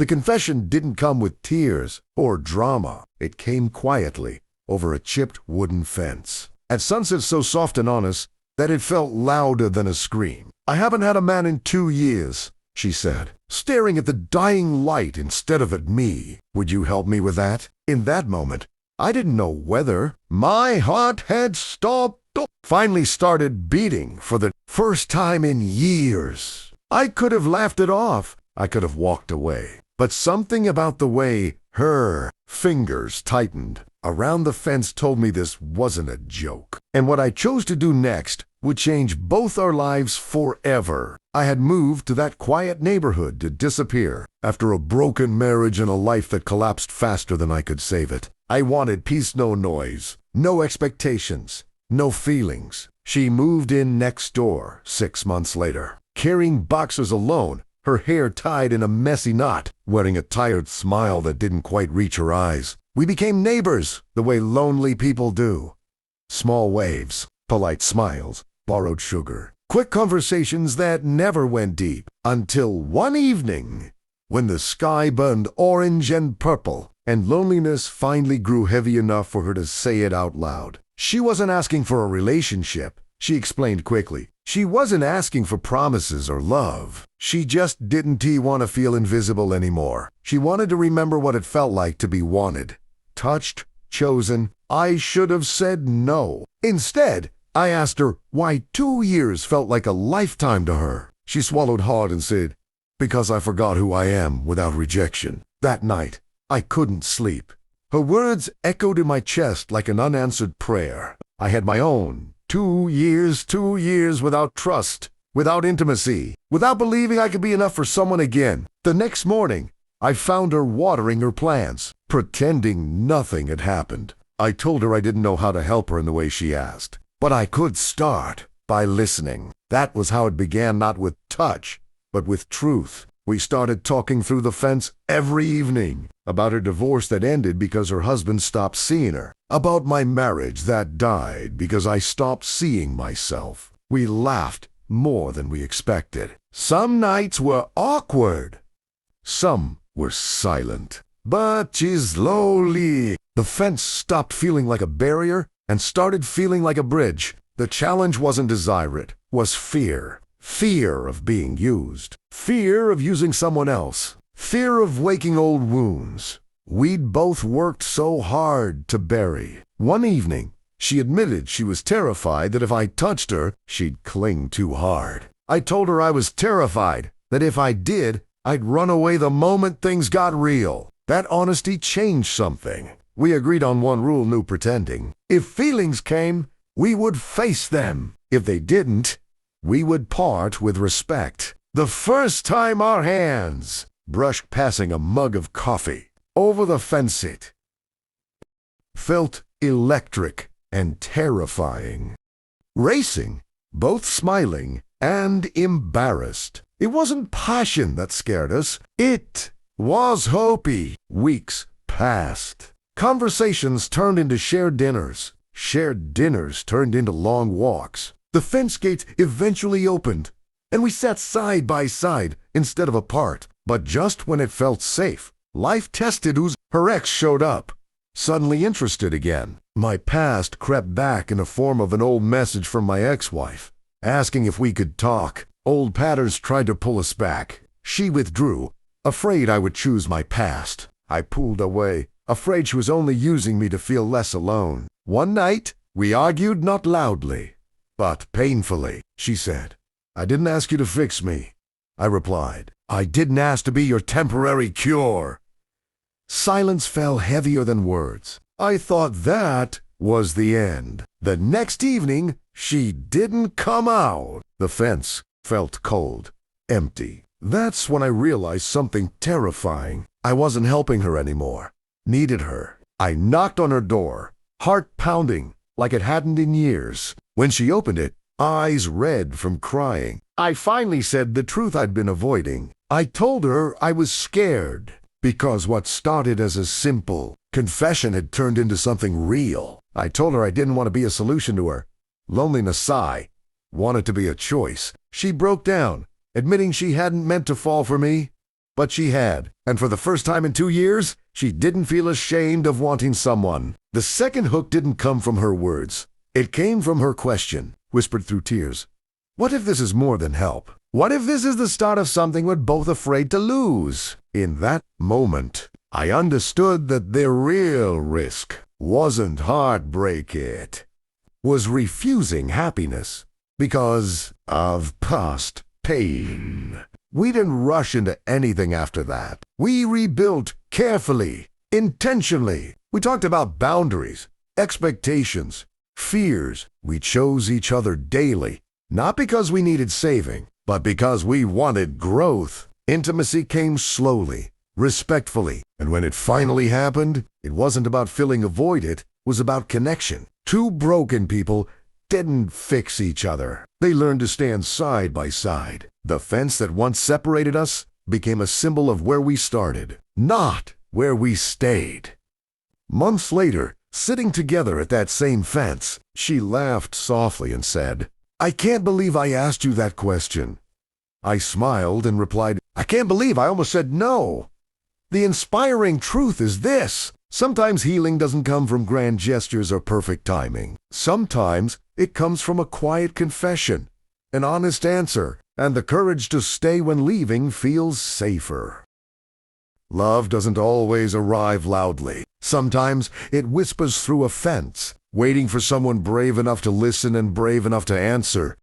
The confession didn't come with tears or drama. It came quietly over a chipped wooden fence. At sunset so soft and honest that it felt louder than a scream. "I haven't had a man in 2 years," she said, staring at the dying light instead of at me. "Would you help me with that?" In that moment, I didn't know whether my heart had stopped, finally started beating for the first time in years. I could have laughed it off. I could have walked away. But something about the way her fingers tightened around the fence told me this wasn't a joke. And what I chose to do next would change both our lives forever. I had moved to that quiet neighborhood to disappear after a broken marriage and a life that collapsed faster than I could save it. I wanted peace, no noise, no expectations, no feelings. She moved in next door 6 months later, carrying boxers alone, her hair tied in a messy knot, wearing a tired smile that didn't quite reach her eyes. We became neighbors the way lonely people do. Small waves, polite smiles, borrowed sugar, quick conversations that never went deep, until one evening when the sky burned orange and purple and loneliness finally grew heavy enough for her to say it out loud. She wasn't asking for a relationship, she explained quickly. She wasn't asking for promises or love. She just didn't want to feel invisible anymore. She wanted to remember what it felt like to be wanted, touched, chosen. I should have said no. Instead, I asked her why 2 years felt like a lifetime to her. She swallowed hard and said, "Because I forgot who I am without rejection." That night, I couldn't sleep. Her words echoed in my chest like an unanswered prayer. I had my own 2 years without trust, without intimacy, without believing I could be enough for someone again. The next morning, I found her watering her plants, pretending nothing had happened. I told her I didn't know how to help her in the way she asked, but I could start by listening. That was how it began, not with touch, but with truth. We started talking through the fence every evening, about her divorce that ended because her husband stopped seeing her, about my marriage that died because I stopped seeing myself. We laughed more than we expected. Some nights were awkward. Some were silent. But slowly, the fence stopped feeling like a barrier and started feeling like a bridge. The challenge wasn't desire, it was fear. Fear of being used. Fear of using someone else. Fear of waking old wounds we'd both worked so hard to bury. One evening, she admitted she was terrified that if I touched her, she'd cling too hard. I told her I was terrified that if I did, I'd run away the moment things got real. That honesty changed something. We agreed on one rule: no pretending. If feelings came, we would face them. If they didn't, we would part with respect. The first time our hands brushed passing a mug of coffee over the fence, it felt electric and terrifying. Racing, both smiling and embarrassed. It wasn't passion that scared us. It was Hopi. Weeks passed. Conversations turned into shared dinners. Shared dinners turned into long walks. The fence gate eventually opened, and we sat side by side instead of apart. But just when it felt safe, life tested her ex showed up, suddenly interested again. My past crept back in the form of an old message from my ex-wife, asking if we could talk. Old patterns tried to pull us back. She withdrew, afraid I would choose my past. I pulled away, afraid she was only using me to feel less alone. One night, we argued, not loudly, but painfully. She said, "I didn't ask you to fix me." I replied, "I didn't ask to be your temporary cure." Silence fell heavier than words. I thought that was the end. The next evening, she didn't come out. The fence felt cold, empty. That's when I realized something terrifying. I wasn't helping her anymore. Needed her. I knocked on her door, heart pounding like it hadn't in years. When she opened it, eyes red from crying, I finally said the truth I'd been avoiding. I told her I was scared because what started as a simple confession had turned into something real. I told her I didn't want to be a solution to her loneliness. I wanted to be a choice. She broke down, admitting she hadn't meant to fall for me. but she had. And for the first time in 2 years, she didn't feel ashamed of wanting someone. The second hook didn't come from her words. It came from her question, whispered through tears. What if this is more than help? What if this is the start of something we're both afraid to lose? In that moment, I understood that the real risk wasn't heartbreak, it was refusing happiness because of past pain. We didn't rush into anything after that. We rebuilt carefully, intentionally. We talked about boundaries, expectations, fears. We chose each other daily, not because we needed saving, but because we wanted growth. Intimacy came slowly, respectfully, and when it finally happened, it wasn't about filling a void, it was about connection. Two broken people didn't fix each other. They learned to stand side by side. The fence that once separated us became a symbol of where we started, not where we stayed. Months later, sitting together at that same fence, she laughed softly and said, "I can't believe I asked you that question." I smiled and replied, "I can't believe I almost said no." The inspiring truth is this: sometimes healing doesn't come from grand gestures or perfect timing. Sometimes it comes from a quiet confession, an honest answer, and the courage to stay when leaving feels safer. Love doesn't always arrive loudly. Sometimes it whispers through a fence, waiting for someone brave enough to listen and brave enough to answer.